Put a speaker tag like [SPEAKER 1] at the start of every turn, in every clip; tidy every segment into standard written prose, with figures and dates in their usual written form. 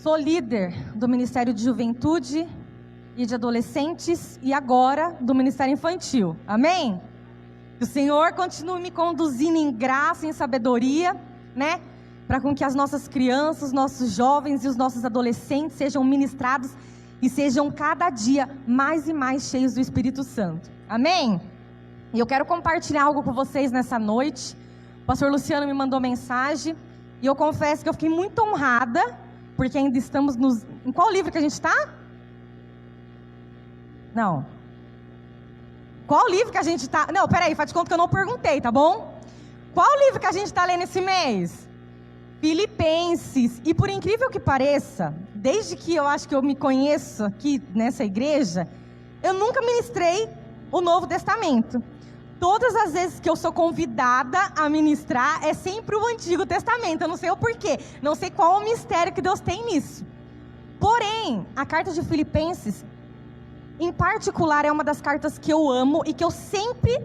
[SPEAKER 1] Sou líder do Ministério de Juventude e de Adolescentes e agora do Ministério Infantil. Amém? Que o Senhor continue me conduzindo em graça, em sabedoria, né? Para com que as nossas crianças, os nossos jovens e os nossos adolescentes sejam ministrados e sejam cada dia mais e mais cheios do Espírito Santo. Amém? E eu quero compartilhar algo com vocês nessa noite. O pastor Luciano me mandou mensagem e eu confesso que eu fiquei muito honrada, porque ainda estamos nos... Em qual livro que a gente está? Não. Qual livro que a gente está? Não, peraí, faz de conta que eu não perguntei, tá bom? Qual livro que a gente está lendo esse mês? Filipenses. E por incrível que pareça, desde que eu acho que eu me conheço aqui nessa igreja, eu nunca ministrei o Novo Testamento. Todas as vezes que eu sou convidada a ministrar, é sempre o Antigo Testamento. Eu não sei o porquê, não sei qual o mistério que Deus tem nisso. Porém, a carta de Filipenses, em particular, é uma das cartas que eu amo e que eu sempre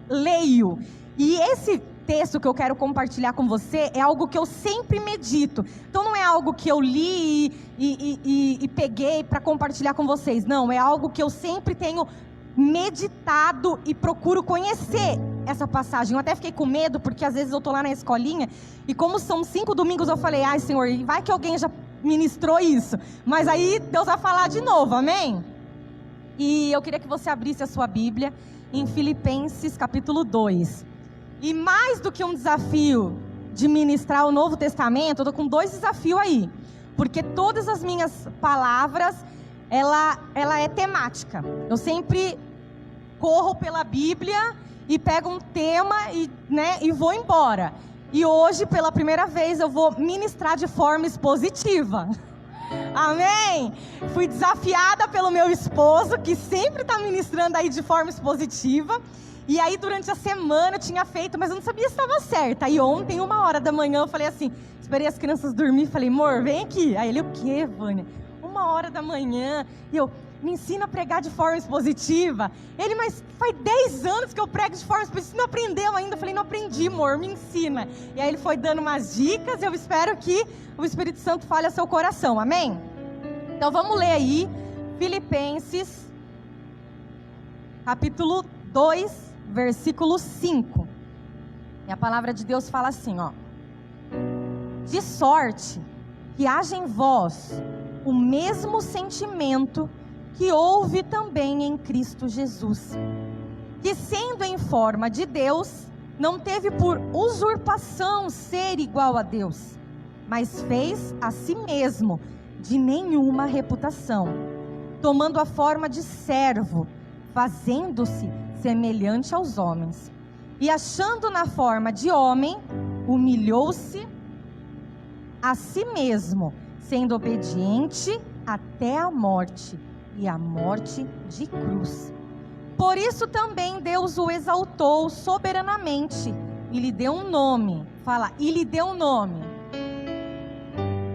[SPEAKER 1] leio. E esse texto que eu quero compartilhar com você é algo que eu sempre medito. Então não é algo que eu li e peguei para compartilhar com vocês. Não, é algo que eu sempre tenho meditado e procuro conhecer essa passagem. Eu até fiquei com medo, porque às vezes eu tô lá na escolinha e como são 5 domingos eu falei, ai Senhor, vai que alguém já ministrou isso. Mas aí Deus vai falar de novo, amém? E eu queria que você abrisse a sua Bíblia em Filipenses capítulo 2. E mais do que um desafio de ministrar o Novo Testamento, eu tô com 2 desafios aí. Porque todas as minhas palavras, ela é temática. Eu sempre corro pela Bíblia e pego um tema e vou embora. E hoje, pela primeira vez, eu vou ministrar de forma expositiva. Amém? Fui desafiada pelo meu esposo, que sempre está ministrando aí de forma expositiva. E aí, durante a semana, eu tinha feito, mas eu não sabia se estava certa. Aí ontem, 1h da manhã, eu falei assim, esperei as crianças dormir, falei, amor, vem aqui. Aí ele, o quê, Vânia? 1h da manhã, e eu, me ensina a pregar de forma expositiva. Ele, mas faz 10 anos que eu prego de forma expositiva, você não aprendeu ainda? Eu falei, não aprendi, amor, me ensina. E aí ele foi dando umas dicas, eu espero que o Espírito Santo fale ao seu coração, amém? Então vamos ler aí, Filipenses, capítulo 2, versículo 5. E a palavra de Deus fala assim, ó. De sorte que haja em vós o mesmo sentimento que houve também em Cristo Jesus, que sendo em forma de Deus, não teve por usurpação ser igual a Deus, mas fez a si mesmo de nenhuma reputação, tomando a forma de servo, fazendo-se semelhante aos homens, e achando na forma de homem, humilhou-se a si mesmo, sendo obediente até a morte, e a morte de cruz. Por isso também Deus o exaltou soberanamente, e lhe deu um nome, fala, e lhe deu um nome,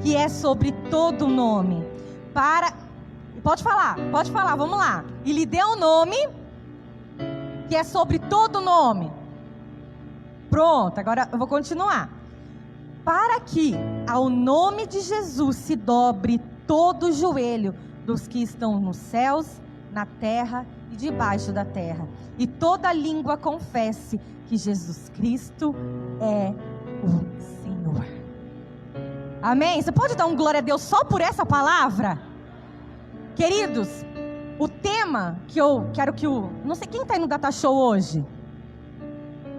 [SPEAKER 1] que é sobre todo nome, pode falar, vamos lá, e lhe deu um nome, que é sobre todo nome. Pronto, agora eu vou continuar. Para que ao nome de Jesus se dobre todo o joelho dos que estão nos céus, na terra e debaixo da terra, e toda língua confesse que Jesus Cristo é o Senhor. Amém? Você pode dar um glória a Deus só por essa palavra? Queridos, o tema que eu quero que não sei quem está aí no Data Show hoje.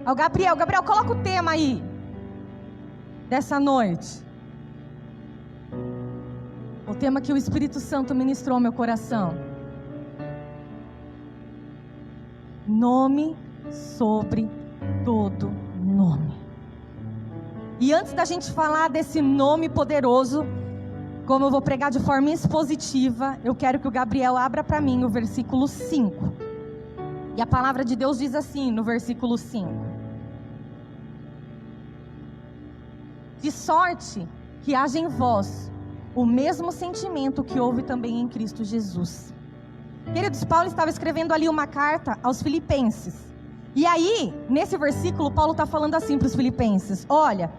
[SPEAKER 1] O Gabriel, coloca o tema aí dessa noite. O tema que o Espírito Santo ministrou ao meu coração. Nome sobre todo nome. E antes da gente falar desse nome poderoso, como eu vou pregar de forma expositiva, eu quero que o Gabriel abra para mim o versículo 5. E a palavra de Deus diz assim no versículo 5. De sorte que haja em vós o mesmo sentimento que houve também em Cristo Jesus. Queridos, Paulo estava escrevendo ali uma carta aos Filipenses. E aí, nesse versículo, Paulo está falando assim para os Filipenses: olha,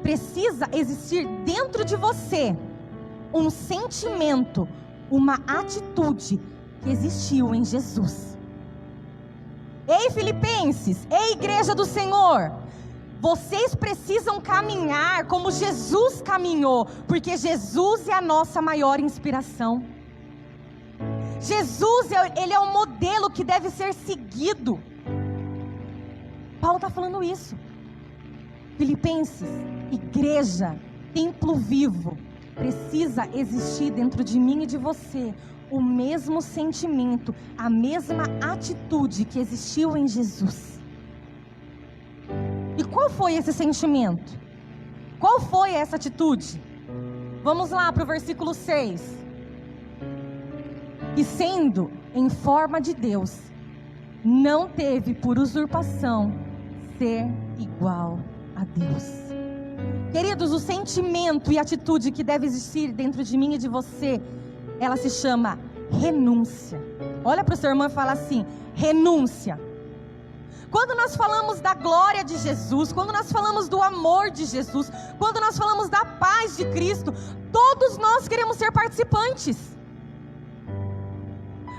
[SPEAKER 1] precisa existir dentro de você um sentimento, uma atitude que existiu em Jesus. Ei, Filipenses, ei, igreja do Senhor, vocês precisam caminhar como Jesus caminhou, porque Jesus é a nossa maior inspiração. Jesus, ele é o modelo que deve ser seguido. Paulo está falando isso. Filipenses, igreja, templo vivo, precisa existir dentro de mim e de você o mesmo sentimento, a mesma atitude que existiu em Jesus. E qual foi esse sentimento? Qual foi essa atitude? Vamos lá para o versículo 6. E sendo em forma de Deus, não teve por usurpação ser igual a Deus. Queridos, o sentimento e atitude que deve existir dentro de mim e de você, ela se chama renúncia. Olha para o seu irmão e fala assim: renúncia. Quando nós falamos da glória de Jesus, quando nós falamos do amor de Jesus, quando nós falamos da paz de Cristo, todos nós queremos ser participantes.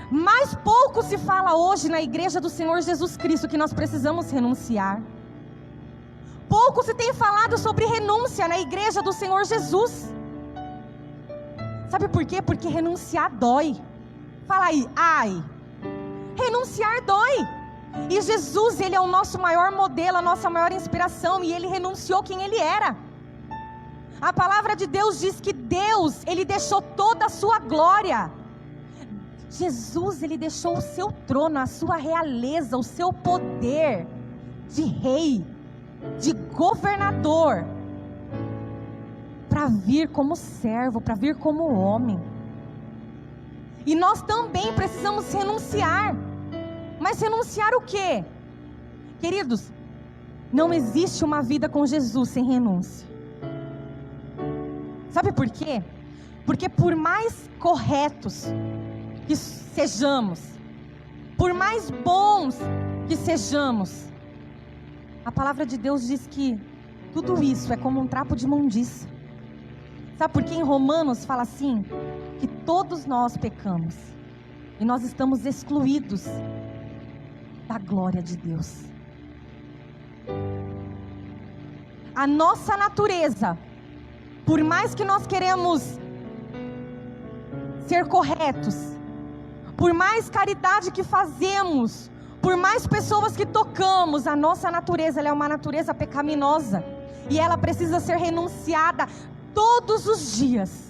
[SPEAKER 1] Mas pouco se fala hoje na igreja do Senhor Jesus Cristo que nós precisamos renunciar. Pouco se tem falado sobre renúncia na igreja do Senhor Jesus. Sabe por quê? Porque renunciar dói. Fala aí, ai. Renunciar dói. E Jesus, ele é o nosso maior modelo, a nossa maior inspiração, e ele renunciou quem ele era. A palavra de Deus diz que Deus, ele deixou toda a sua glória. Jesus, ele deixou o seu trono, a sua realeza, o seu poder de rei, de governador, para vir como servo, para vir como homem. E nós também precisamos renunciar. Mas renunciar o quê? Queridos, não existe uma vida com Jesus sem renúncia. Sabe por quê? Porque por mais corretos que sejamos, por mais bons que sejamos, a palavra de Deus diz que tudo isso é como um trapo de imundícia. Sabe por que em Romanos fala assim? Que todos nós pecamos e nós estamos excluídos da glória de Deus. A nossa natureza, por mais que nós queremos ser corretos, por mais caridade que fazemos, por mais pessoas que tocamos, a nossa natureza, ela é uma natureza pecaminosa, e ela precisa ser renunciada todos os dias.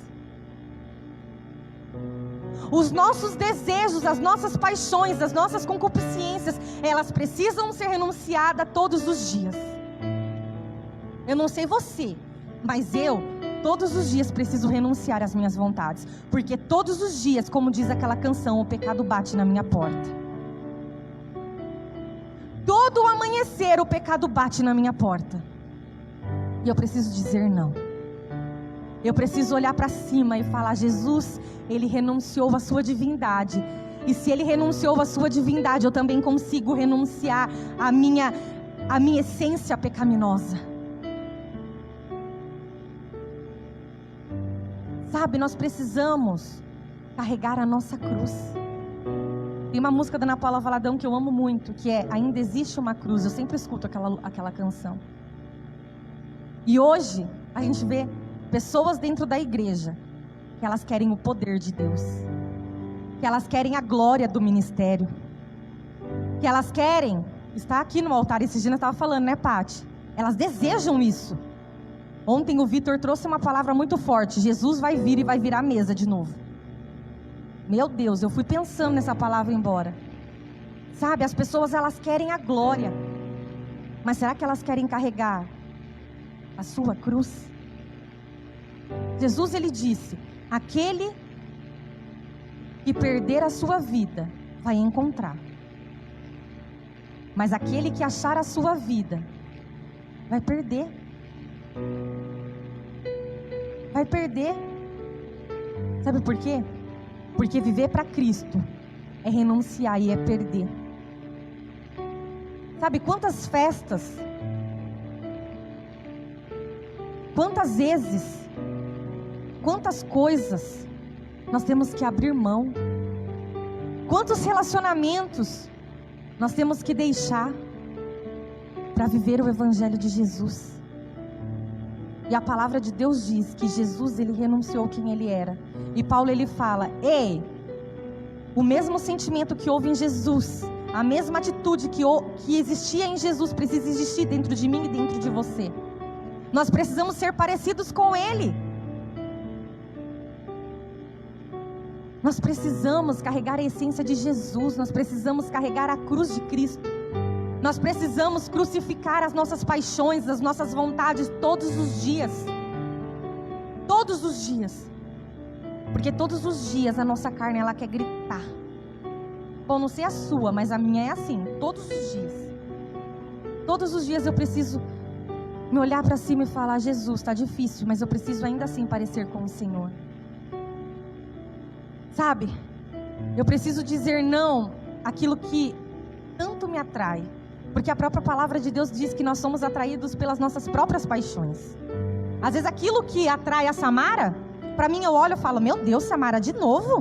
[SPEAKER 1] Os nossos desejos, as nossas paixões, as nossas concupiscências, elas precisam ser renunciadas todos os dias. Eu não sei você, mas eu, todos os dias preciso renunciar às minhas vontades, porque todos os dias, como diz aquela canção, o pecado bate na minha porta. Todo o amanhecer o pecado bate na minha porta, e eu preciso dizer não. Eu preciso olhar para cima e falar: Jesus, ele renunciou à sua divindade, e se ele renunciou à sua divindade, eu também consigo renunciar à minha essência pecaminosa. Sabe, nós precisamos carregar a nossa cruz. Tem uma música da Ana Paula Valadão que eu amo muito, que é Ainda Existe Uma Cruz. Eu sempre escuto aquela canção. E hoje a gente vê pessoas dentro da igreja que elas querem o poder de Deus, que elas querem a glória do ministério, que elas querem estar aqui no altar. Esses dias eu estava falando, né, Paty? Elas desejam isso. Ontem o Vitor trouxe uma palavra muito forte: Jesus vai vir e vai virar a mesa de novo. Meu Deus, eu fui pensando nessa palavra embora. Sabe, as pessoas, elas querem a glória, mas será que elas querem carregar a sua cruz? Jesus, ele disse: aquele que perder a sua vida vai encontrar, mas aquele que achar a sua vida vai perder. Vai perder. Sabe por quê? Porque viver para Cristo é renunciar e é perder. Sabe quantas festas, quantas vezes, quantas coisas nós temos que abrir mão, quantos relacionamentos nós temos que deixar para viver o Evangelho de Jesus. E a palavra de Deus diz que Jesus, ele renunciou quem ele era. E Paulo, ele fala: ei, o mesmo sentimento que houve em Jesus, a mesma atitude que existia em Jesus, precisa existir dentro de mim e dentro de você. Nós precisamos ser parecidos com ele. Nós precisamos carregar a essência de Jesus. Nós precisamos carregar a cruz de Cristo. Nós precisamos crucificar as nossas paixões, as nossas vontades todos os dias. Todos os dias. Porque todos os dias a nossa carne, ela quer gritar. Bom, não sei a sua, mas a minha é assim, todos os dias. Todos os dias eu preciso me olhar para cima e falar: Jesus, está difícil, mas eu preciso ainda assim parecer com o Senhor. Sabe? Eu preciso dizer não àquilo que tanto me atrai. Porque a própria palavra de Deus diz que nós somos atraídos pelas nossas próprias paixões. Às vezes aquilo que atrai a Samara, para mim eu olho e falo: meu Deus, Samara, de novo?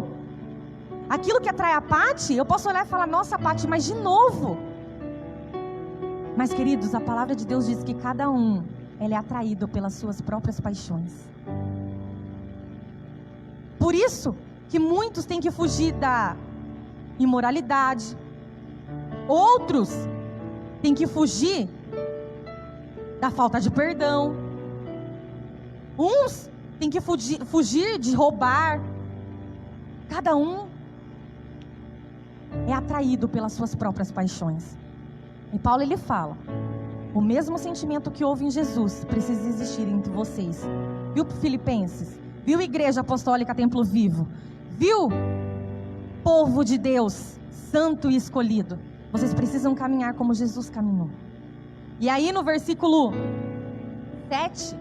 [SPEAKER 1] Aquilo que atrai a Pati, eu posso olhar e falar: nossa, Pati, mas de novo? Mas, queridos, a palavra de Deus diz que cada um, ele é atraído pelas suas próprias paixões. Por isso que muitos têm que fugir da imoralidade. Outros têm que fugir da falta de perdão. Uns têm que fugir de roubar. Cada um é atraído pelas suas próprias paixões. E Paulo, ele fala: o mesmo sentimento que houve em Jesus precisa existir entre vocês. Viu, Filipenses? Viu, Igreja Apostólica Templo Vivo? Viu, povo de Deus, santo e escolhido? Vocês precisam caminhar como Jesus caminhou. E aí no versículo 7,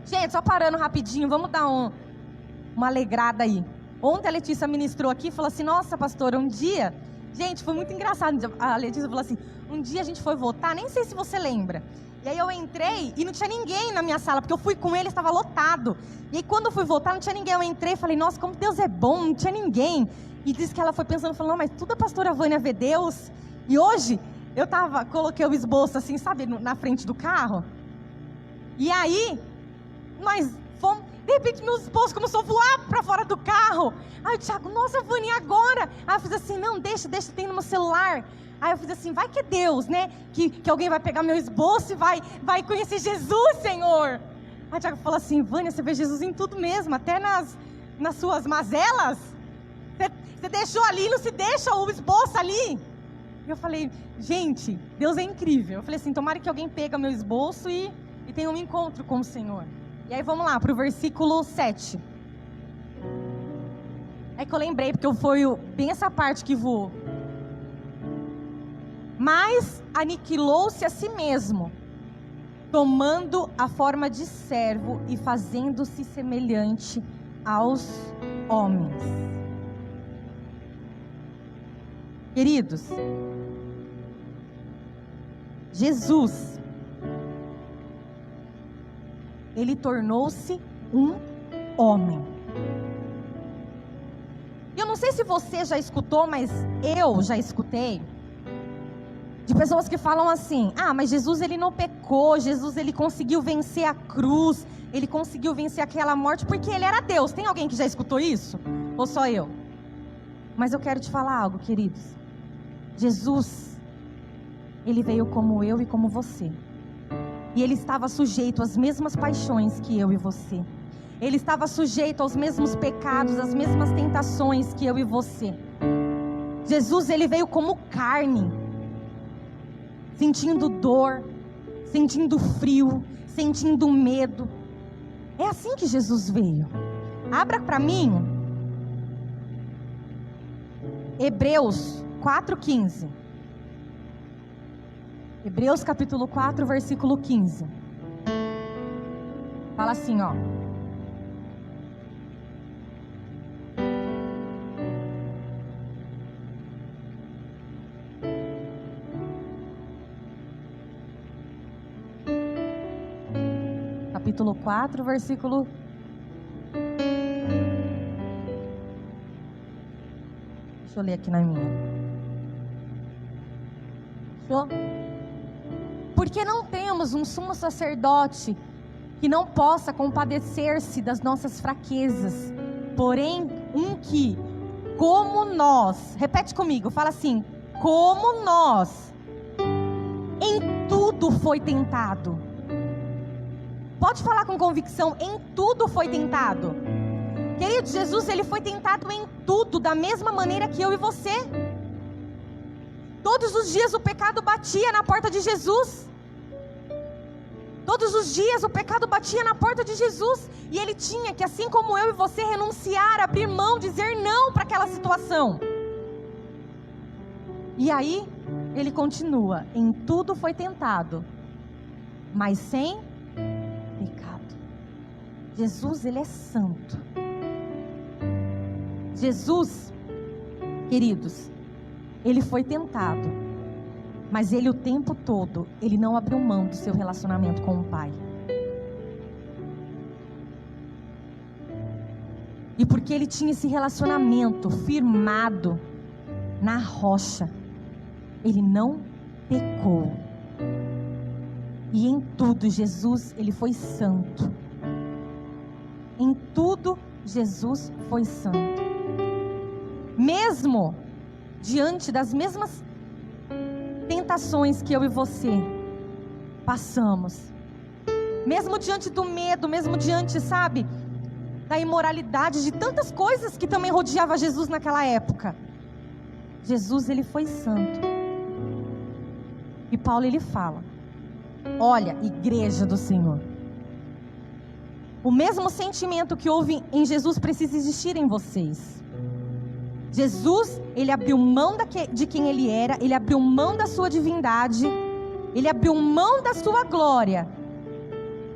[SPEAKER 1] gente, só parando rapidinho, vamos dar uma alegrada aí. Ontem a Letícia ministrou aqui e falou assim: nossa, pastora, um dia... Gente, foi muito engraçado. A Letícia falou assim: um dia a gente foi votar, nem sei se você lembra. E aí eu entrei e não tinha ninguém na minha sala, porque eu fui com ele, estava lotado. E aí quando eu fui votar, não tinha ninguém. Eu entrei e falei: nossa, como Deus é bom, não tinha ninguém. E disse que ela foi pensando, falou: não, mas tudo a pastora Vânia vê Deus. E hoje, coloquei o esboço assim, sabe, na frente do carro. E aí, nós fomos... De repente, meu esposo começou a voar para fora do carro. Aí o Thiago: nossa, Vânia, e agora? Aí eu fiz assim: não, deixa, tem no meu celular. Aí eu fiz assim: vai que é Deus, né? Que alguém vai pegar meu esboço e vai conhecer Jesus, Senhor. Aí o Thiago falou assim: Vânia, você vê Jesus em tudo mesmo, até nas suas mazelas. Você deixou ali, não se deixa o esboço ali. E eu falei: gente, Deus é incrível. Eu falei assim: tomara que alguém pega meu esboço e tenha um encontro com o Senhor. E aí vamos lá para o versículo 7. É que eu lembrei, porque foi bem essa parte que voou. Mas aniquilou-se a si mesmo, tomando a forma de servo e fazendo-se semelhante aos homens. Queridos, Jesus, ele tornou-se um homem. Eu não sei se você já escutou, mas eu já escutei de pessoas que falam assim: ah, mas Jesus, ele não pecou, Jesus, ele conseguiu vencer a cruz, ele conseguiu vencer aquela morte porque ele era Deus. Tem alguém que já escutou isso? Ou só eu? Mas eu quero te falar algo, queridos. Jesus, ele veio como eu e como você. E ele estava sujeito às mesmas paixões que eu e você. Ele estava sujeito aos mesmos pecados, às mesmas tentações que eu e você. Jesus, ele veio como carne, sentindo dor, sentindo frio, sentindo medo. É assim que Jesus veio. Abra para mim Hebreus 4:15. Hebreus capítulo 4, versículo 15. Fala assim, ó: capítulo 4, versículo Deixa eu ler aqui na minha. Fechou? Porque não temos um sumo sacerdote que não possa compadecer-se das nossas fraquezas, porém um que, como nós, repete comigo, fala assim, como nós, em tudo foi tentado. Pode falar com convicção, em tudo foi tentado. Querido, Jesus, ele foi tentado em tudo, da mesma maneira que eu e você. Todos os dias o pecado batia na porta de Jesus. Todos os dias o pecado batia na porta de Jesus. E ele tinha que, assim como eu e você, renunciar, abrir mão, dizer não para aquela situação. E aí, ele continua, em tudo foi tentado, mas sem pecado. Jesus, ele é santo. Jesus, queridos, ele foi tentado, mas ele o tempo todo, ele não abriu mão do seu relacionamento com o Pai. E porque ele tinha esse relacionamento firmado na rocha, ele não pecou. E em tudo Jesus, ele foi santo. Em tudo Jesus foi santo. Mesmo diante das mesmas tentações que eu e você passamos, mesmo diante do medo, mesmo diante, sabe, da imoralidade, de tantas coisas que também rodeava Jesus naquela época, Jesus, ele foi santo. E Paulo, ele fala, olha, igreja do Senhor, o mesmo sentimento que houve em Jesus precisa existir em vocês. Jesus, ele abriu mão de quem ele era, ele abriu mão da sua divindade, ele abriu mão da sua glória,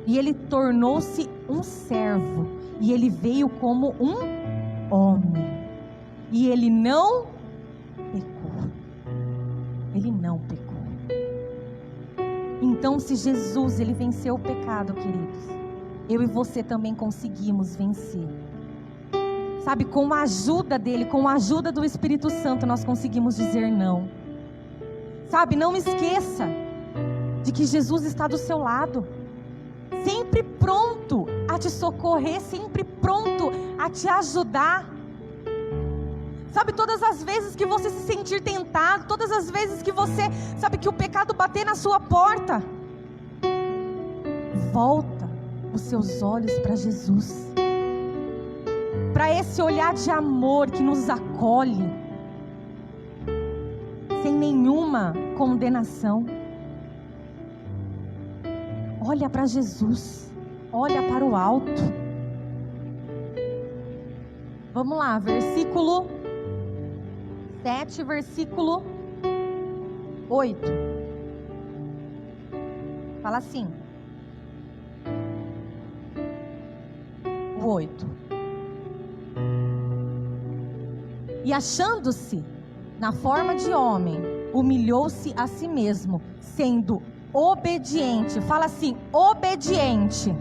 [SPEAKER 1] e ele tornou-se um servo, e ele veio como um homem, e ele não pecou. Ele não pecou. Então, se Jesus, ele venceu o pecado, queridos, eu e você também conseguimos vencer. Sabe, com a ajuda dele, com a ajuda do Espírito Santo, nós conseguimos dizer não. Sabe, não esqueça de que Jesus está do seu lado, sempre pronto a te socorrer, sempre pronto a te ajudar. Sabe, todas as vezes que você se sentir tentado, todas as vezes que você, sabe, que o pecado bater na sua porta, volta os seus olhos para Jesus, para esse olhar de amor que nos acolhe, sem nenhuma condenação. Olha para Jesus, olha para o alto. Vamos lá, versículo 7, versículo 8. Fala assim. O 8. E achando-se na forma de homem, humilhou-se a si mesmo, sendo obediente. Fala assim, obediente.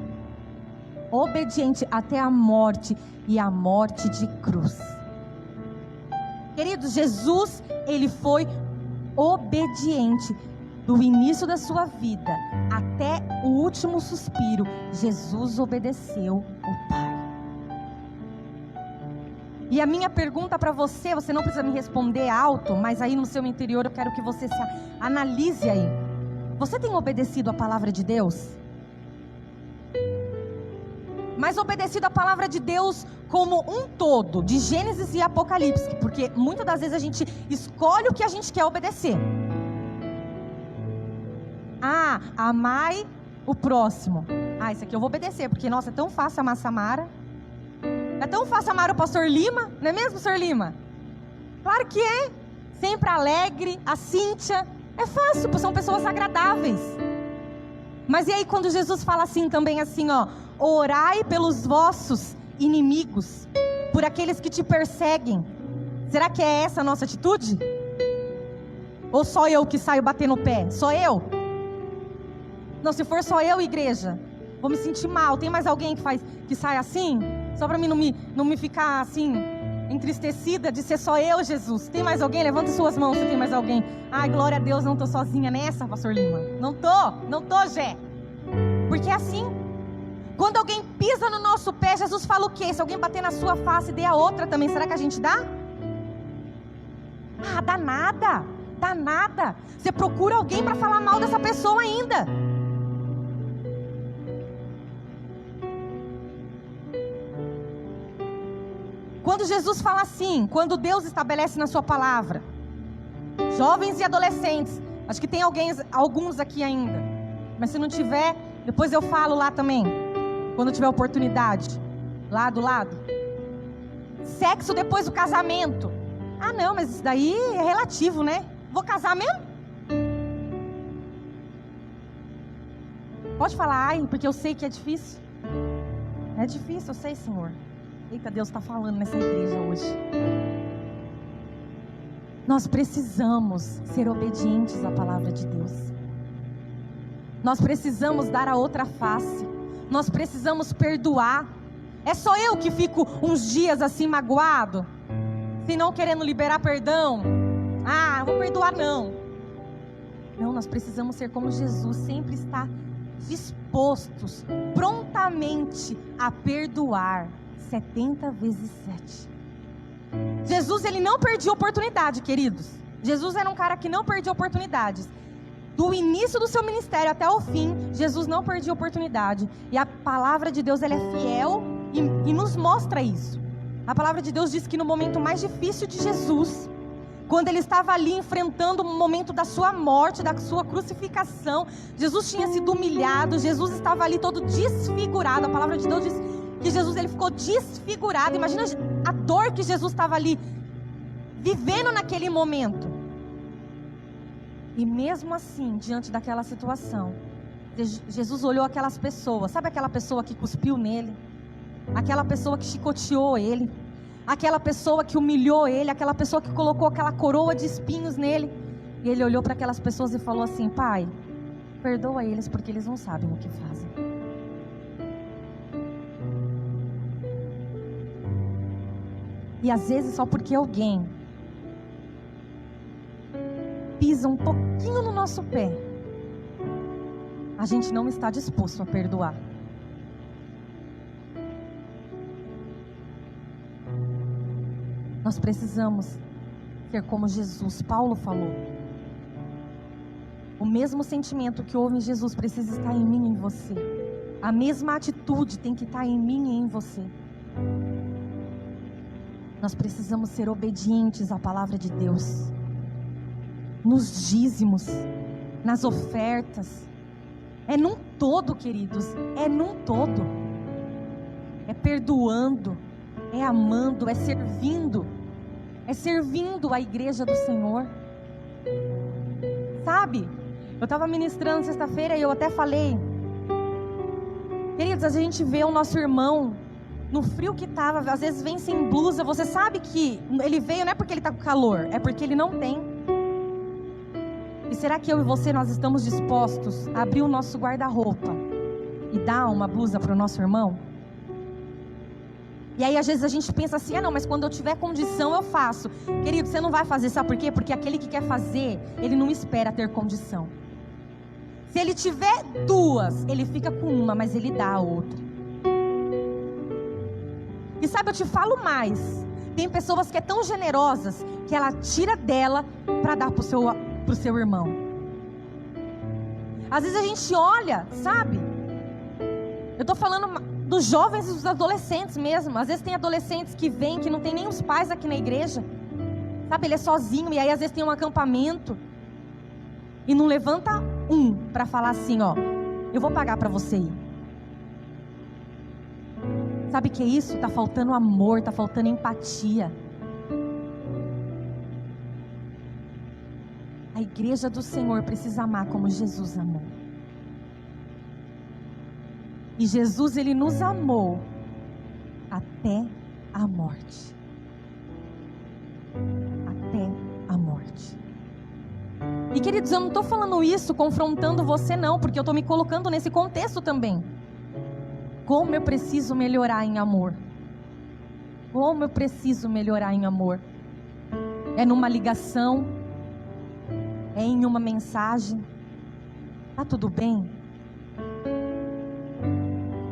[SPEAKER 1] Obediente até a morte, e a morte de cruz. Queridos, Jesus, ele foi obediente do início da sua vida até o último suspiro. Jesus obedeceu o Pai. E a minha pergunta para você, você não precisa me responder alto, mas aí no seu interior eu quero que você se analise aí. Você tem obedecido a palavra de Deus? Mas obedecido a palavra de Deus como um todo, de Gênesis e Apocalipse, porque muitas das vezes a gente escolhe o que a gente quer obedecer. Ah, amai o próximo. Ah, isso aqui eu vou obedecer, porque nossa, é tão fácil amar Samara. É tão fácil amar o pastor Lima, não é mesmo, pastor Lima? Claro que é. Sempre alegre, a Cíntia. É fácil, são pessoas agradáveis. Mas e aí quando Jesus fala assim também assim, ó, orai pelos vossos inimigos, por aqueles que te perseguem. Será que é essa a nossa atitude? Ou só eu que saio batendo o pé? Só eu? Não, se for só eu, igreja, vou me sentir mal. Tem mais alguém que sai assim? Só para mim não me ficar assim, entristecida de ser só eu, Jesus. Tem mais alguém? Levanta suas mãos se tem mais alguém. Ai, glória a Deus, não tô sozinha nessa, pastor Lima. Não tô, Gé. Porque é assim. Quando alguém pisa no nosso pé, Jesus fala o quê? Se alguém bater na sua face, dê a outra também. Será que a gente dá? Ah, dá nada. Dá nada. Você procura alguém para falar mal dessa pessoa ainda. Quando Jesus fala assim, quando Deus estabelece na sua palavra, jovens e adolescentes, acho que tem alguns aqui ainda, mas se não tiver, depois eu falo lá também, quando tiver oportunidade, lá do lado. Sexo depois do casamento. Ah não, mas isso daí é relativo, né? Vou casar mesmo? Pode falar, ai, porque eu sei que é difícil. É difícil, eu sei, Senhor. Eita, Deus está falando nessa igreja hoje. Nós precisamos ser obedientes à palavra de Deus. Nós precisamos dar a outra face. Nós precisamos perdoar. É só eu que fico uns dias assim magoado, se não querendo liberar perdão. Ah, vou perdoar não. Não, nós precisamos ser como Jesus, sempre estar dispostos, prontamente a perdoar. 70 vezes 7. Jesus, ele não perdia oportunidade, queridos. Jesus era um cara que não perdia oportunidades. Do início do seu ministério até o fim, Jesus não perdia oportunidade. E a palavra de Deus, ela é fiel e nos mostra isso. A palavra de Deus diz que no momento mais difícil de Jesus, quando ele estava ali enfrentando o momento da sua morte, da sua crucificação, Jesus tinha sido humilhado, Jesus estava ali todo desfigurado. A palavra de Deus diz que Jesus, ele ficou desfigurado. Imagina a dor que Jesus estava ali vivendo naquele momento. E mesmo assim, diante daquela situação, Jesus olhou aquelas pessoas. Sabe aquela pessoa que cuspiu nele? Aquela pessoa que chicoteou ele? Aquela pessoa que humilhou ele? Aquela pessoa que colocou aquela coroa de espinhos nele? E ele olhou para aquelas pessoas e falou assim: Pai, perdoa eles porque eles não sabem o que fazem. E às vezes só porque alguém pisa um pouquinho no nosso pé, a gente não está disposto a perdoar. Nós precisamos ser como Jesus. Paulo falou: o mesmo sentimento que houve em Jesus precisa estar em mim e em você. A mesma atitude tem que estar em mim e em você. Nós precisamos ser obedientes à palavra de Deus, nos dízimos, nas ofertas. É num todo, queridos, é num todo. É perdoando, é amando, é servindo a igreja do Senhor. Sabe, eu estava ministrando sexta-feira e eu até falei, queridos, a gente vê o nosso irmão no frio que estava, às vezes vem sem blusa. Você sabe que ele veio não é porque ele está com calor, é porque ele não tem. E será que eu e você, nós estamos dispostos a abrir o nosso guarda-roupa e dar uma blusa para o nosso irmão? E aí às vezes a gente pensa assim: ah não, mas quando eu tiver condição eu faço. Querido, você não vai fazer, sabe por quê? Porque aquele que quer fazer, ele não espera ter condição. Se ele tiver duas, ele fica com uma, mas ele dá a outra. E sabe, eu te falo mais, tem pessoas que é tão generosas que ela tira dela para dar pro seu irmão. Às vezes a gente olha, sabe? Eu tô falando dos jovens e dos adolescentes mesmo. Às vezes tem adolescentes que vêm, que não tem nem os pais aqui na igreja, sabe? Ele é sozinho, e aí às vezes tem um acampamento e não levanta um para falar assim: ó, eu vou pagar para você ir. Sabe o que é isso? Está faltando amor, está faltando empatia. A igreja do Senhor precisa amar como Jesus amou. E Jesus, ele nos amou até a morte. Até a morte. E queridos, eu não estou falando isso confrontando você não, porque eu estou me colocando nesse contexto também. Como eu preciso melhorar em amor. Como eu preciso melhorar em amor. É numa ligação, é em uma mensagem. Tá tudo bem?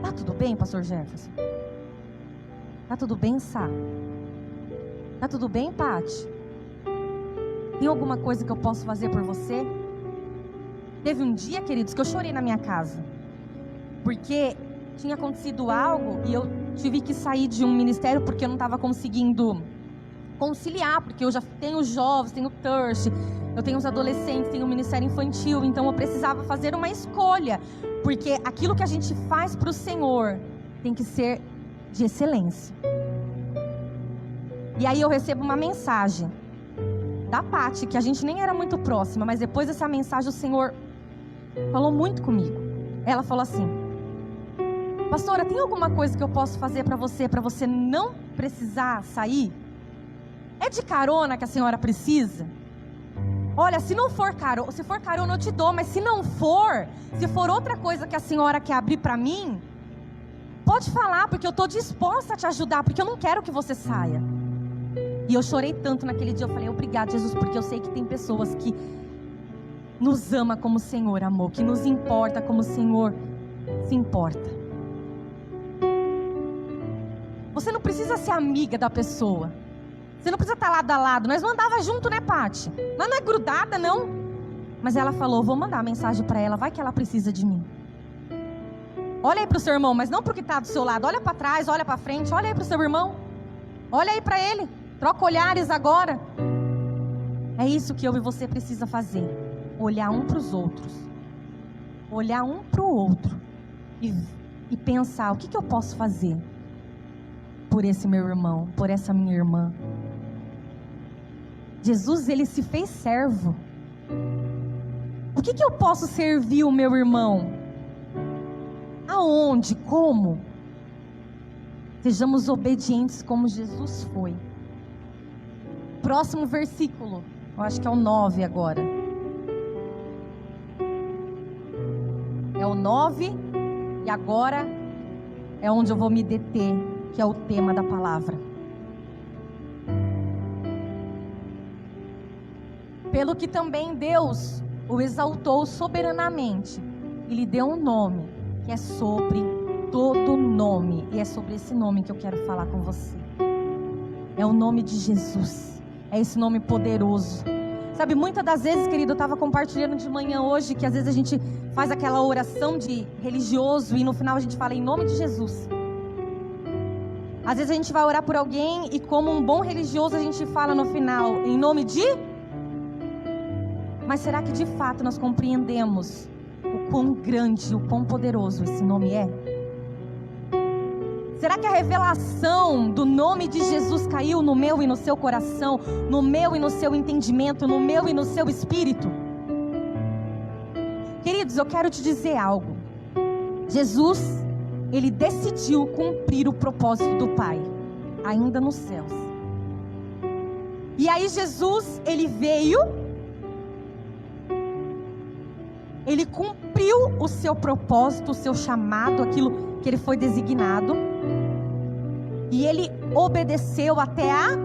[SPEAKER 1] Tá tudo bem, pastor Jefferson? Tá tudo bem, Sá? Tá tudo bem, Paty? Tem alguma coisa que eu posso fazer por você? Teve um dia, queridos, que eu chorei na minha casa. Porque tinha acontecido algo e eu tive que sair de um ministério porque eu não estava conseguindo conciliar. Porque eu já tenho jovens, tenho thirst, eu tenho os adolescentes, tenho o ministério infantil. Então eu precisava fazer uma escolha. Porque aquilo que a gente faz para o Senhor tem que ser de excelência. E aí eu recebo uma mensagem da Paty, que a gente nem era muito próxima, mas depois dessa mensagem o Senhor falou muito comigo. Ela falou assim: pastora, tem alguma coisa que eu posso fazer para você não precisar sair? É de carona que a senhora precisa? Olha, se não for carona, se for carona eu te dou, mas se não for, se for outra coisa que a senhora quer abrir para mim, pode falar, porque eu estou disposta a te ajudar, porque eu não quero que você saia. E eu chorei tanto naquele dia, eu falei: obrigado, Jesus, porque eu sei que tem pessoas que nos ama como o Senhor amou, que nos importa como o Senhor se importa. Você não precisa ser amiga da pessoa, você não precisa estar lado a lado. Nós não andava junto, né, Paty? Nós não é grudada, não. Mas ela falou: vou mandar mensagem para ela, vai que ela precisa de mim. Olha aí para o seu irmão, mas não para o que está do seu lado. Olha para trás, olha para frente, olha aí para o seu irmão. Olha aí para ele, troca olhares agora. É isso que eu e você precisa fazer. Olhar um para os outros. Olhar um para o outro. E pensar: o que eu posso fazer por esse meu irmão, por essa minha irmã? Jesus, ele se fez servo. O que eu posso servir o meu irmão? Aonde? Como? Sejamos obedientes como Jesus foi. Próximo versículo, eu acho que é o 9 agora. É o 9, e agora é onde eu vou me deter, que é o tema da palavra. Pelo que também Deus o exaltou soberanamente e lhe deu um nome que é sobre todo nome. E é sobre esse nome que eu quero falar com você. É o nome de Jesus. É esse nome poderoso. Sabe, muitas das vezes, querido, eu estava compartilhando de manhã hoje, que às vezes a gente faz aquela oração de religioso e no final a gente fala em nome de Jesus. Às vezes a gente vai orar por alguém e como um bom religioso a gente fala no final em nome de... Mas será que de fato nós compreendemos o quão grande, o quão poderoso esse nome é? Será que a revelação do nome de Jesus caiu no meu e no seu coração, no meu e no seu entendimento, no meu e no seu espírito? Queridos, eu quero te dizer algo. Jesus, ele decidiu cumprir o propósito do Pai, ainda nos céus. E aí Jesus, ele veio, ele cumpriu o seu propósito, o seu chamado, aquilo que ele foi designado. E ele obedeceu até a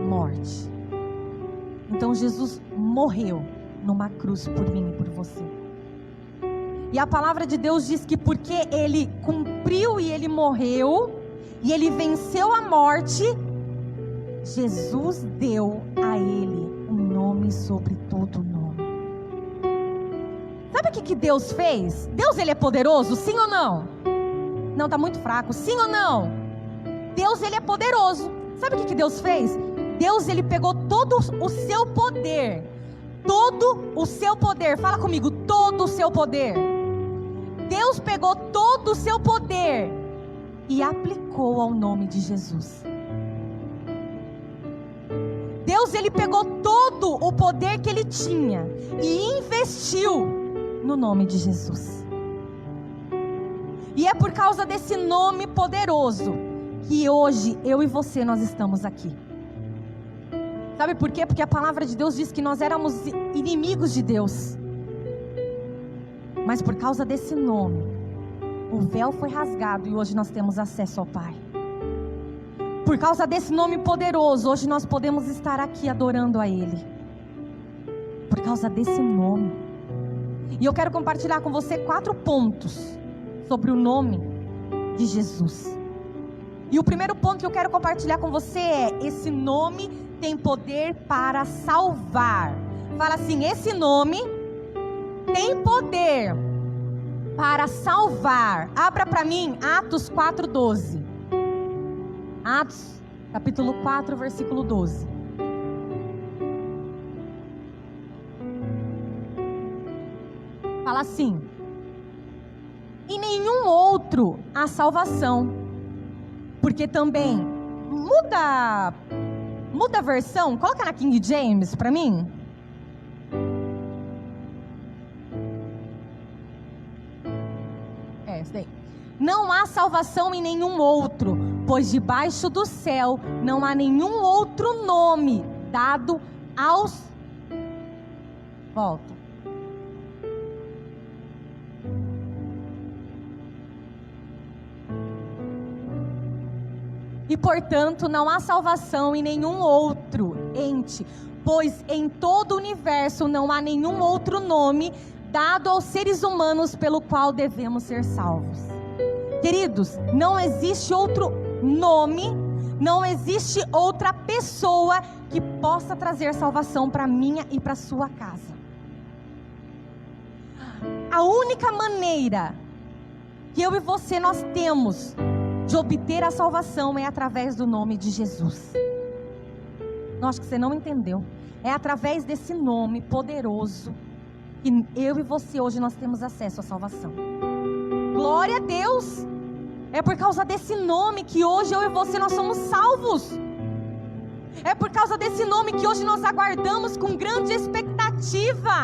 [SPEAKER 1] morte. Então Jesus morreu numa cruz por mim e por você. E a palavra de Deus diz que porque ele cumpriu e ele morreu, e ele venceu a morte, Jesus deu a ele um nome sobre todo nome. Sabe o que Deus fez? Deus, ele é poderoso, sim ou não? Não, está muito fraco, sim ou não? Deus, ele é poderoso. Sabe o que Deus fez? Deus, ele pegou todo o seu poder. Todo o seu poder. Fala comigo, todo o seu poder. Deus pegou todo o seu poder e aplicou ao nome de Jesus. Deus, ele pegou todo o poder que ele tinha e investiu no nome de Jesus. E é por causa desse nome poderoso que hoje eu e você nós estamos aqui. Sabe por quê? Porque a palavra de Deus diz que nós éramos inimigos de Deus. Mas por causa desse nome, o véu foi rasgado e hoje nós temos acesso ao Pai. por causa desse nome poderoso, hoje nós podemos estar aqui adorando a Ele. Por causa desse nome. E eu quero compartilhar com você 4 pontos sobre o nome de Jesus. E o primeiro ponto que eu quero compartilhar com você é: esse nome tem poder para salvar. Fala assim: esse nome tem poder para salvar. Abra para mim Atos 4:12. Atos, capítulo 4, versículo 12. Fala assim: em nenhum outro há salvação. Porque também, muda a versão, coloca na King James para mim. Isso daí. Não há salvação em nenhum outro, pois debaixo do céu não há nenhum outro nome dado aos... Volta. E portanto não há salvação em nenhum outro ente, pois em todo o universo não há nenhum outro nome dado aos seres humanos pelo qual devemos ser salvos. Queridos, não existe outro nome, não existe outra pessoa que possa trazer salvação para minha e para sua casa. A única maneira que eu e você nós temos de obter a salvação é através do nome de Jesus. Não, acho que você não entendeu. É através desse nome poderoso que eu e você hoje nós temos acesso à salvação. Glória a Deus! É por causa desse nome que hoje eu e você nós somos salvos. É por causa desse nome que hoje nós aguardamos com grande expectativa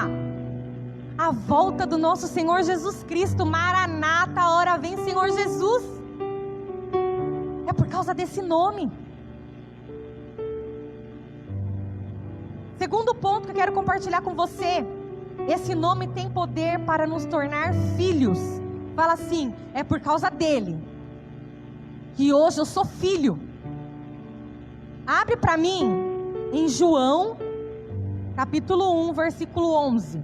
[SPEAKER 1] a volta do nosso Senhor Jesus Cristo. Maranata, a hora vem, Senhor Jesus. É por causa desse nome. Segundo ponto que eu quero compartilhar com você: esse nome tem poder para nos tornar filhos. Fala assim: é por causa dele que hoje eu sou filho. Abre para mim em João, capítulo 1, versículo 11.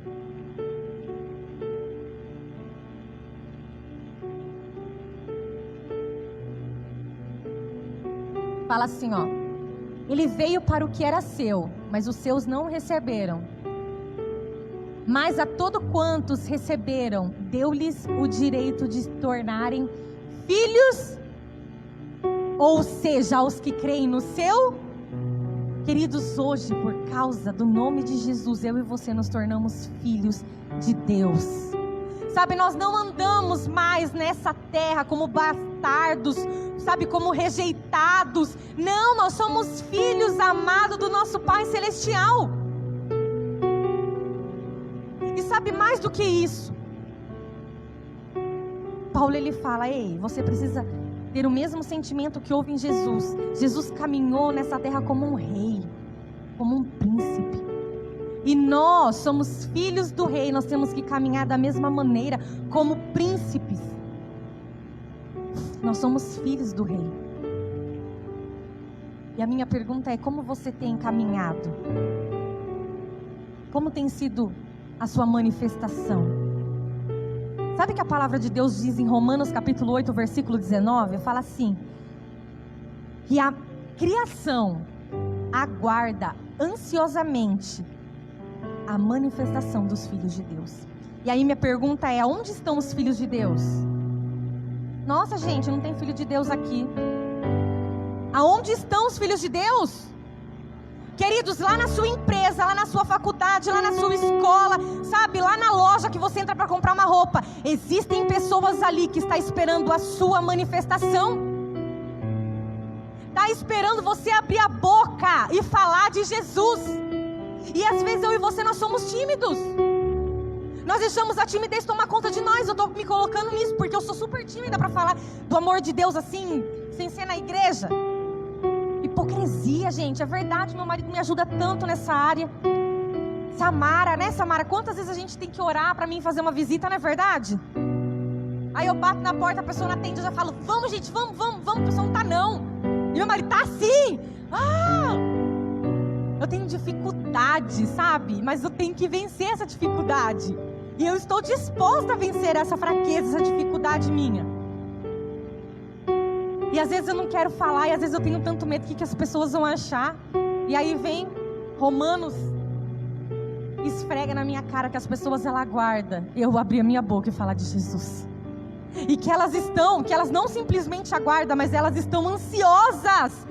[SPEAKER 1] Fala assim, ó: ele veio para o que era seu, mas os seus não o receberam. Mas a todo quantos receberam, deu-lhes o direito de se tornarem filhos, ou seja, aos que creem no seu. Queridos, hoje, por causa do nome de Jesus, eu e você nos tornamos filhos de Deus. Sabe, nós não andamos mais nessa terra como bastardos, sabe, como rejeitados. Não, nós somos filhos amados do nosso Pai Celestial. E sabe, mais do que isso, Paulo ele fala: ei, você precisa ter o mesmo sentimento que houve em Jesus. Jesus caminhou nessa terra como um rei, como um príncipe. E nós somos filhos do rei, nós temos que caminhar da mesma maneira, como príncipes. Nós somos filhos do rei. E a minha pergunta é: como você tem caminhado? Como tem sido a sua manifestação? Sabe que a palavra de Deus diz em Romanos capítulo 8, versículo 19? Fala assim: que a criação aguarda ansiosamente a manifestação dos filhos de Deus. E aí minha pergunta é: aonde estão os filhos de Deus? Nossa, gente, não tem filho de Deus aqui. Aonde estão os filhos de Deus? Queridos, lá na sua empresa, lá na sua faculdade, lá na sua escola, sabe, lá na loja que você entra para comprar uma roupa, existem pessoas ali que estão esperando a sua manifestação. Está esperando você abrir a boca e falar de Jesus. E às vezes eu e você nós somos tímidos. Nós deixamos a timidez tomar conta de nós. Eu estou me colocando nisso porque eu sou super tímida para falar do amor de Deus assim, sem ser na igreja. Hipocrisia, gente, é verdade. Meu marido me ajuda tanto nessa área. Samara, né, Samara? Quantas vezes a gente tem que orar para mim fazer uma visita, não é verdade? Aí eu bato na porta, a pessoa não atende, eu já falo: vamos, gente, vamos. A pessoa não tá, não. E meu marido tá assim. Eu tenho dificuldade, sabe? Mas eu tenho que vencer essa dificuldade. E eu estou disposta a vencer essa fraqueza, essa dificuldade minha. E às vezes eu não quero falar, e às vezes eu tenho tanto medo do que as pessoas vão achar. E aí vem Romanos, esfrega na minha cara que as pessoas ela aguardam eu abrir a minha boca e falar de Jesus. E que elas não simplesmente aguardam, mas elas estão ansiosas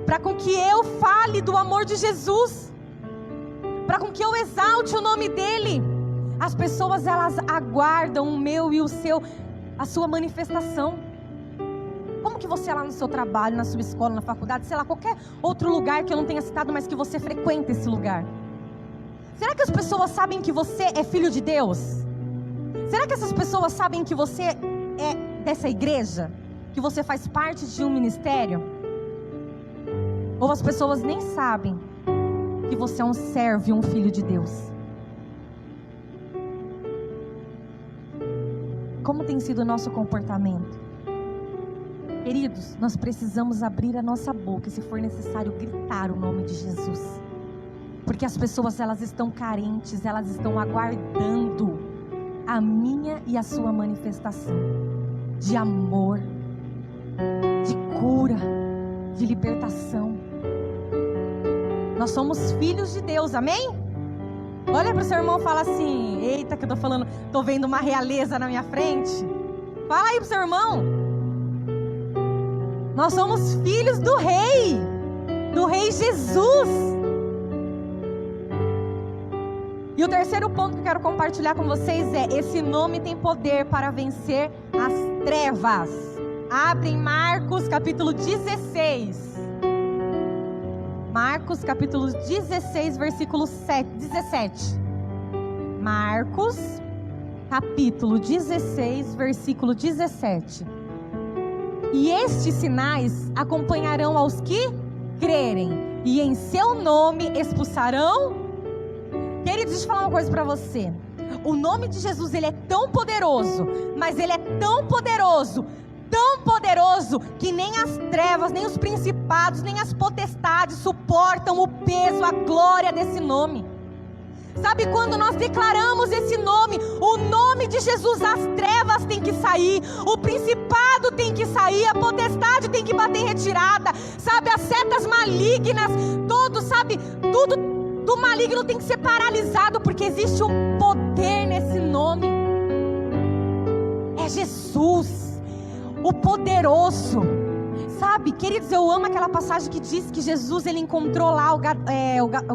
[SPEAKER 1] para com que eu fale do amor de Jesus, para com que eu exalte o nome dele. As pessoas elas aguardam o meu e o seu, a sua manifestação. Como que você lá no seu trabalho, na sua escola, na faculdade, sei lá, qualquer outro lugar que eu não tenha citado, mas que você frequenta esse lugar? Será que as pessoas sabem que você é filho de Deus? Será que essas pessoas sabem que você é dessa igreja? Que você faz parte de um ministério? Ou as pessoas nem sabem que você é um servo e um filho de Deus? Como tem sido o nosso comportamento? Queridos, nós precisamos abrir a nossa boca e, se for necessário, gritar o nome de Jesus. Porque as pessoas elas estão carentes, elas estão aguardando a minha e a sua manifestação de amor, de cura, de libertação. Nós somos filhos de Deus, amém? Olha para o seu irmão e fala assim: eita, que eu tô vendo uma realeza na minha frente. Fala aí para o seu irmão: nós somos filhos do Rei Jesus. E o terceiro ponto que eu quero compartilhar com vocês é: esse nome tem poder para vencer as trevas. Abre em Marcos capítulo 16. Marcos capítulo 16, versículo 17. Marcos capítulo 16, versículo 17. E estes sinais acompanharão aos que crerem, e em seu nome expulsarão. Queridos, deixa eu falar uma coisa para você. O nome de Jesus, ele é tão poderoso, mas ele é tão poderoso, que nem as trevas, nem os principados, nem as potestades suportam o peso, a glória desse nome. Sabe, quando nós declaramos esse nome, o nome de Jesus, as trevas têm que sair, o principado tem que sair, a potestade tem que bater em retirada, sabe, as setas malignas, tudo do maligno tem que ser paralisado, porque existe um poder nesse nome. É Jesus, o poderoso. Sabe, queridos, eu amo aquela passagem que diz que Jesus, ele encontrou lá o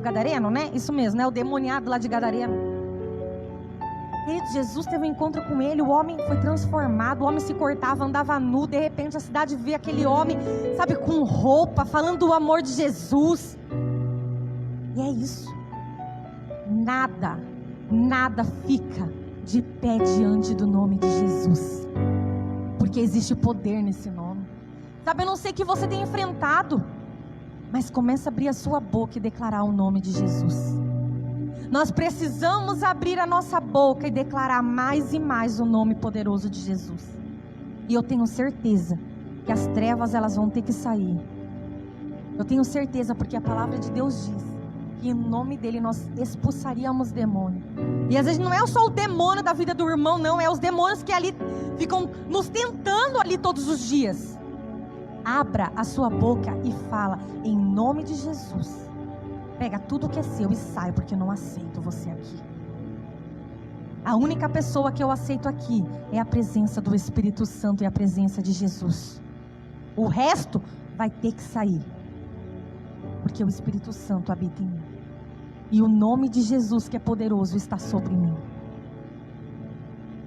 [SPEAKER 1] gadareno, né? Isso mesmo, né? O demoniado lá de Gadareno. Queridos, Jesus teve um encontro com ele, o homem foi transformado, o homem se cortava, andava nu, de repente a cidade via aquele homem, sabe, com roupa, falando do amor de Jesus. E é isso. Nada fica de pé diante do nome de Jesus, porque existe poder nesse nome. Sabe, eu não sei o que você tem enfrentado, mas começa a abrir a sua boca e declarar o nome de Jesus. Nós precisamos abrir a nossa boca e declarar mais e mais o nome poderoso de Jesus. E eu tenho certeza que as trevas elas vão ter que sair. Eu tenho certeza, porque a palavra de Deus diz que em nome dele nós expulsaríamos demônio. E às vezes não é só o demônio da vida do irmão, não, é os demônios que ali ficam nos tentando ali todos os dias. Abra a sua boca e fala em nome de Jesus. Pega tudo que é seu e sai, porque eu não aceito você aqui. A única pessoa que eu aceito aqui é a presença do Espírito Santo e a presença de Jesus. O resto vai ter que sair, porque o Espírito Santo habita em mim. E o nome de Jesus, que é poderoso, está sobre mim.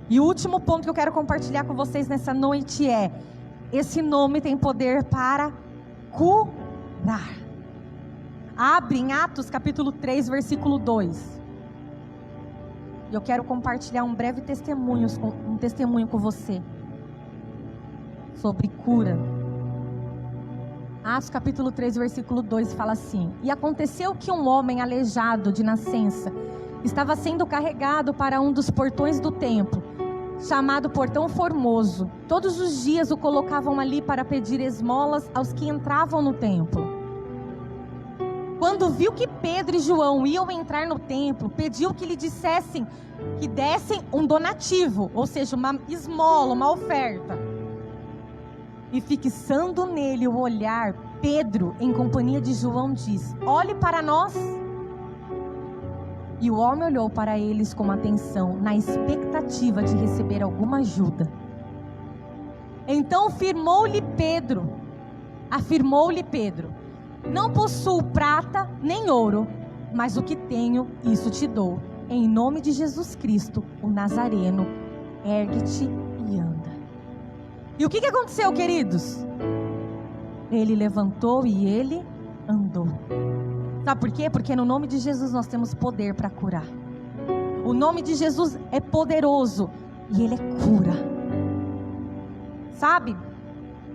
[SPEAKER 1] E o último ponto que eu quero compartilhar com vocês nessa noite é: esse nome tem poder para curar. Abre em Atos capítulo 3, versículo 2. Eu quero compartilhar um breve testemunho com você sobre cura. Atos capítulo 3, versículo 2 fala assim: E aconteceu que um homem aleijado de nascença estava sendo carregado para um dos portões do templo, chamado Portão Formoso. Todos os dias o colocavam ali para pedir esmolas aos que entravam no templo. Quando viu que Pedro e João iam entrar no templo, pediu que lhe dissessem que dessem um donativo, ou seja, uma esmola, uma oferta. E fixando nele o olhar, Pedro, em companhia de João, diz: olhe para nós. E o homem olhou para eles com atenção, na expectativa de receber alguma ajuda. Então afirmou-lhe Pedro: não possuo prata nem ouro, mas o que tenho, isso te dou. Em nome de Jesus Cristo, o Nazareno, ergue-te e anda. E o que aconteceu, queridos? Ele levantou e ele andou. Sabe por quê? Porque no nome de Jesus nós temos poder para curar. O nome de Jesus é poderoso e ele cura. Sabe?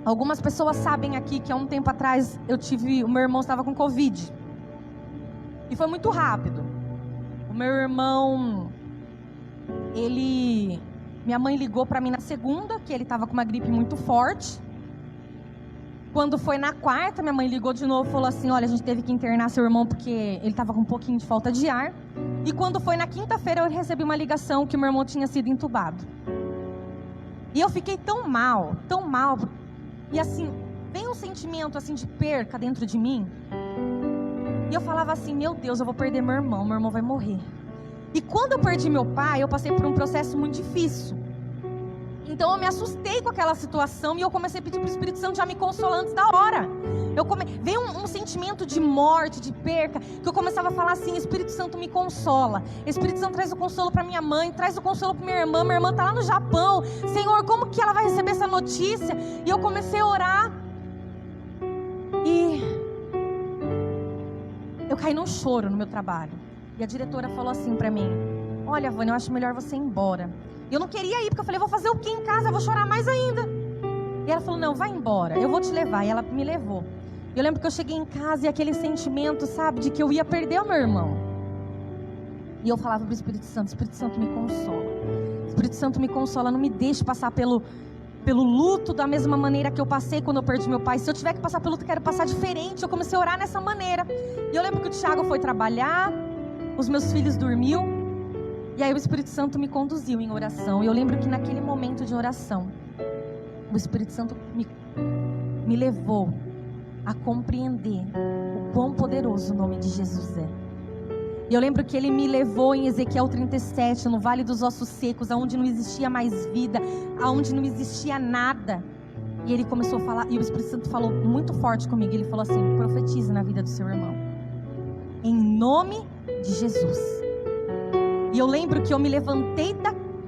[SPEAKER 1] Algumas pessoas sabem aqui que há um tempo atrás o meu irmão estava com Covid. E foi muito rápido. O meu irmão, minha mãe ligou para mim na segunda, que ele estava com uma gripe muito forte. Quando foi na quarta, minha mãe ligou de novo e falou assim: olha, a gente teve que internar seu irmão porque ele estava com um pouquinho de falta de ar. E quando foi na quinta-feira, eu recebi uma ligação que meu irmão tinha sido entubado. E eu fiquei tão mal. E assim, vem um sentimento assim de perca dentro de mim. E eu falava assim: meu Deus, eu vou perder meu irmão vai morrer. E quando eu perdi meu pai, eu passei por um processo muito difícil. Então eu me assustei com aquela situação e eu comecei a pedir para o Espírito Santo já me consolar antes da hora. Veio um sentimento de morte, de perca, que eu começava a falar assim: Espírito Santo me consola. Espírito Santo traz o consolo para minha mãe, traz o consolo para minha irmã está lá no Japão. Senhor, como que ela vai receber essa notícia? E eu comecei a orar. E eu caí num choro no meu trabalho. E a diretora falou assim para mim: olha, Vânia, eu acho melhor você ir embora. E eu não queria ir, porque eu falei: vou fazer o que em casa? Eu vou chorar mais ainda. E ela falou: não, vai embora, eu vou te levar. E ela me levou. Eu lembro que eu cheguei em casa e aquele sentimento, sabe, de que eu ia perder o meu irmão. E eu falava para o Espírito Santo: me consola. Espírito Santo, me consola, não me deixe passar pelo luto da mesma maneira que eu passei quando eu perdi meu pai. Se eu tiver que passar pelo luto, eu quero passar diferente. Eu comecei a orar nessa maneira. E eu lembro que o Thiago foi trabalhar, os meus filhos dormiu. E aí o Espírito Santo me conduziu em oração. E eu lembro que naquele momento de oração, o Espírito Santo me levou a compreender o quão poderoso o nome de Jesus é. E eu lembro que ele me levou em Ezequiel 37, no Vale dos Ossos Secos, onde não existia mais vida, onde não existia nada. E ele começou a falar, e o Espírito Santo falou muito forte comigo. Ele falou assim: profetize na vida do seu irmão, em nome de Jesus. E eu lembro que eu me levantei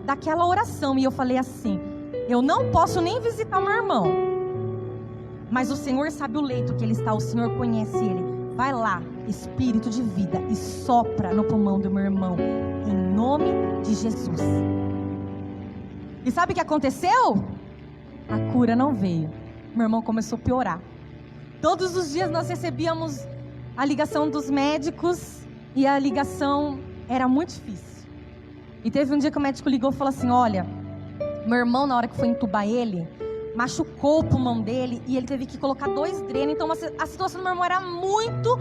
[SPEAKER 1] daquela oração e eu falei assim: eu não posso nem visitar meu irmão, mas o Senhor sabe o leito que ele está, o Senhor conhece ele. Vai lá, Espírito de vida, e sopra no pulmão do meu irmão, em nome de Jesus. E sabe o que aconteceu? A cura não veio. Meu irmão começou a piorar. Todos os dias nós recebíamos a ligação dos médicos e a ligação era muito difícil. E teve um dia que o médico ligou e falou assim: olha, meu irmão, na hora que foi entubar ele, machucou o pulmão dele e ele teve que colocar 2 drenos. Então a situação do meu irmão era muito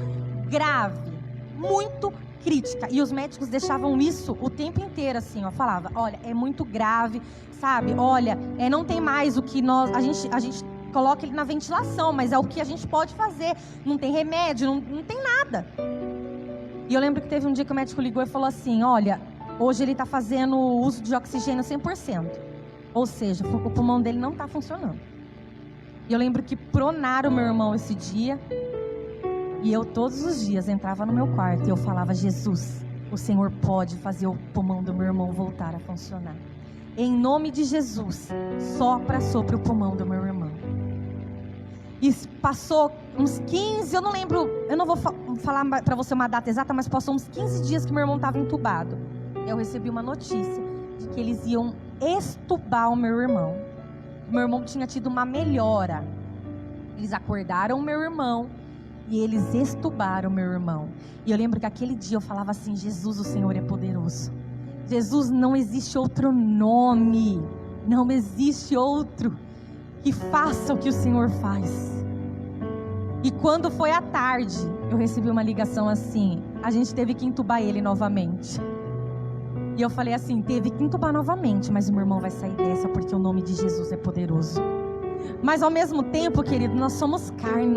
[SPEAKER 1] grave, muito crítica. E os médicos deixavam isso o tempo inteiro assim, ó. Falava: olha, é muito grave, sabe? Olha, não tem mais o que a gente coloca ele na ventilação, mas é o que a gente pode fazer. Não tem remédio, não tem nada. E eu lembro que teve um dia que o médico ligou e falou assim: olha, hoje ele está fazendo uso de oxigênio 100%. Ou seja, o pulmão dele não está funcionando. E eu lembro que pronaram o meu irmão esse dia. E eu todos os dias entrava no meu quarto e eu falava: Jesus, o Senhor pode fazer o pulmão do meu irmão voltar a funcionar. Em nome de Jesus, sopra sobre o pulmão do meu irmão. E passou uns 15, eu não lembro, eu não vou falar para você uma data exata, mas passou uns 15 dias que meu irmão estava entubado. Eu recebi uma notícia de que eles iam estubar o meu irmão. Meu irmão tinha tido uma melhora. Eles acordaram o meu irmão e eles estubaram o meu irmão. E eu lembro que aquele dia eu falava assim: Jesus, o Senhor é poderoso. Jesus, não existe outro nome, não existe outro que faça o que o Senhor faz. E quando foi à tarde, eu recebi uma ligação assim, a gente teve que entubar ele novamente. E eu falei assim, teve que entubar novamente, mas o meu irmão vai sair dessa porque o nome de Jesus é poderoso. Mas ao mesmo tempo, querido, nós somos carne,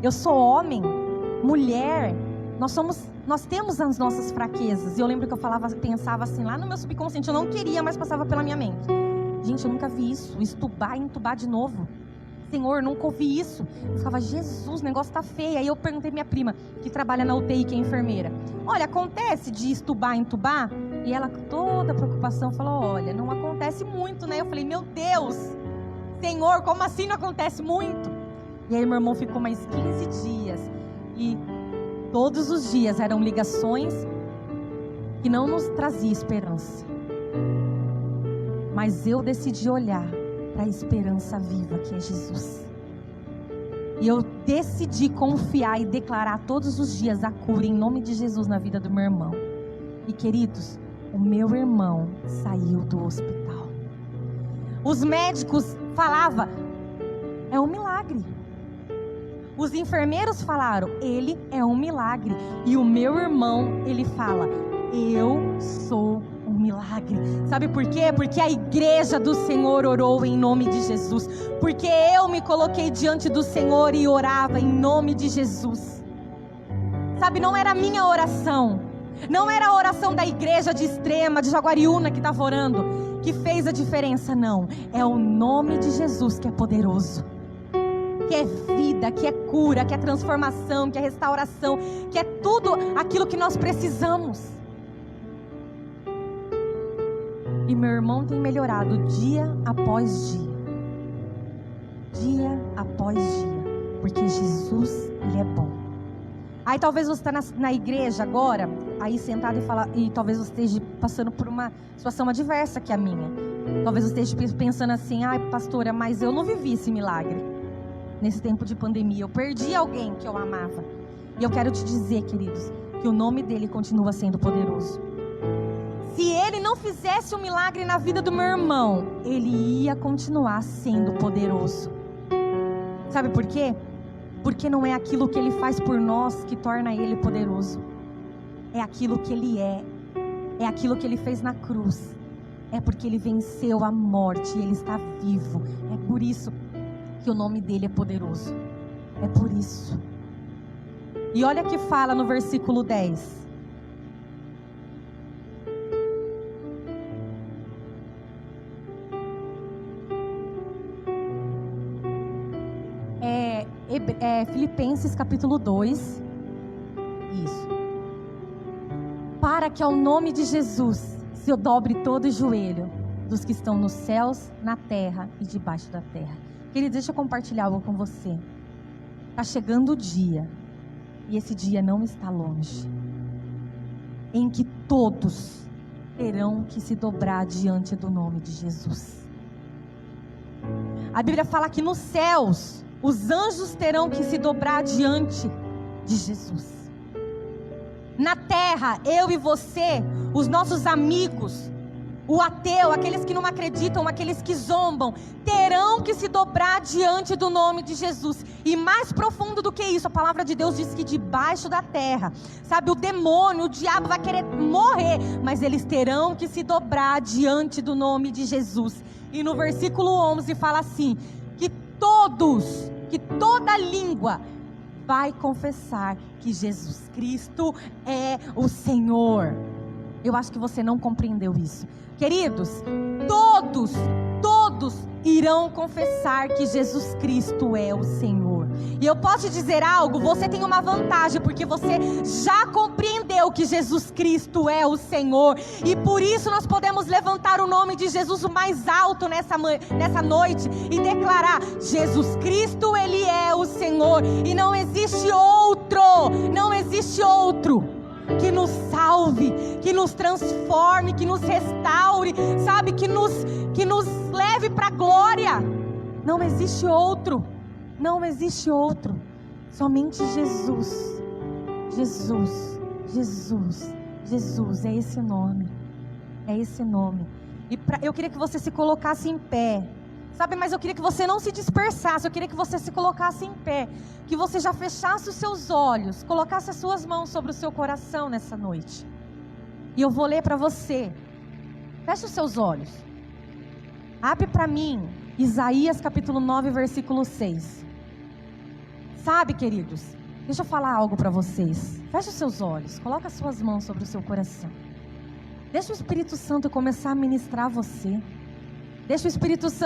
[SPEAKER 1] eu sou homem, mulher, nós temos as nossas fraquezas. E eu lembro que eu pensava assim, lá no meu subconsciente, eu não queria, mas passava pela minha mente. Gente, eu nunca vi isso, entubar de novo. Senhor, nunca ouvi isso. Eu ficava, Jesus, o negócio tá feio. Aí eu perguntei minha prima, que trabalha na UTI, que é enfermeira. Olha, acontece de entubar? E ela, com toda preocupação, falou, olha, não acontece muito, né? Eu falei, meu Deus, Senhor, como assim não acontece muito? E aí meu irmão ficou mais 15 dias. E todos os dias eram ligações que não nos traziam esperança. Mas eu decidi olhar para a esperança viva que é Jesus. E eu decidi confiar e declarar todos os dias a cura em nome de Jesus na vida do meu irmão. E queridos, o meu irmão saiu do hospital. Os médicos falavam, é um milagre. Os enfermeiros falaram, ele é um milagre. E o meu irmão, ele fala, eu sou um milagre. Sabe por quê? Porque a igreja do Senhor orou em nome de Jesus. Porque eu me coloquei diante do Senhor e orava em nome de Jesus. Sabe, não era a minha oração, não era a oração da igreja de Extrema, de Jaguariúna que estava orando, que fez a diferença, não. É o nome de Jesus que é poderoso, que é vida, que é cura, que é transformação, que é restauração, que é tudo aquilo que nós precisamos. E meu irmão tem melhorado dia após dia. Dia após dia. Porque Jesus, Ele é bom. Aí talvez você está na igreja agora, aí sentado e talvez você esteja passando por uma situação adversa que a minha. Talvez você esteja pensando assim, ai pastora, mas eu não vivi esse milagre. Nesse tempo de pandemia, eu perdi alguém que eu amava. E eu quero te dizer, queridos, que o nome dele continua sendo poderoso. Se ele não fizesse um milagre na vida do meu irmão, ele ia continuar sendo poderoso. Sabe por quê? Porque não é aquilo que ele faz por nós que torna ele poderoso. É aquilo que ele é. É aquilo que ele fez na cruz. É porque ele venceu a morte e ele está vivo. É por isso que o nome dele é poderoso. É por isso. E olha que fala no versículo 10. Filipenses capítulo 2. Isso. Para que ao nome de Jesus se dobre todo o joelho dos que estão nos céus, na terra e debaixo da terra. Querido, deixa eu compartilhar algo com você. Está chegando o dia, e esse dia não está longe, em que todos terão que se dobrar diante do nome de Jesus. A Bíblia fala que nos céus os anjos terão que se dobrar diante de Jesus. Na terra, eu e você, os nossos amigos, o ateu, aqueles que não acreditam, aqueles que zombam, terão que se dobrar diante do nome de Jesus. E mais profundo do que isso, a palavra de Deus diz que debaixo da terra, sabe, o demônio, o diabo vai querer morrer, mas eles terão que se dobrar diante do nome de Jesus. E no versículo 11 fala assim, que toda língua vai confessar que Jesus Cristo é o Senhor. Eu acho que você não compreendeu isso. Queridos, todos irão confessar que Jesus Cristo é o Senhor. E eu posso te dizer algo, você tem uma vantagem, porque você já compreendeu que Jesus Cristo é o Senhor. E por isso nós podemos levantar o nome de Jesus o mais alto nessa noite e declarar, Jesus Cristo, Ele é o Senhor. E não existe outro que nos salve, que nos transforme, que nos restaure, sabe, que nos leve para a glória. Não existe outro, somente Jesus, é esse nome. É esse nome. E eu queria que você se colocasse em pé. Sabe, mas eu queria que você não se dispersasse. Eu queria que você se colocasse em pé. Que você já fechasse os seus olhos. Colocasse as suas mãos sobre o seu coração nessa noite. E eu vou ler para você. Feche os seus olhos. Abre para mim Isaías capítulo 9, versículo 6. Sabe, queridos, deixa eu falar algo para vocês. Feche os seus olhos. Coloca as suas mãos sobre o seu coração. Deixa o Espírito Santo começar a ministrar você. Deixa o Espírito Santo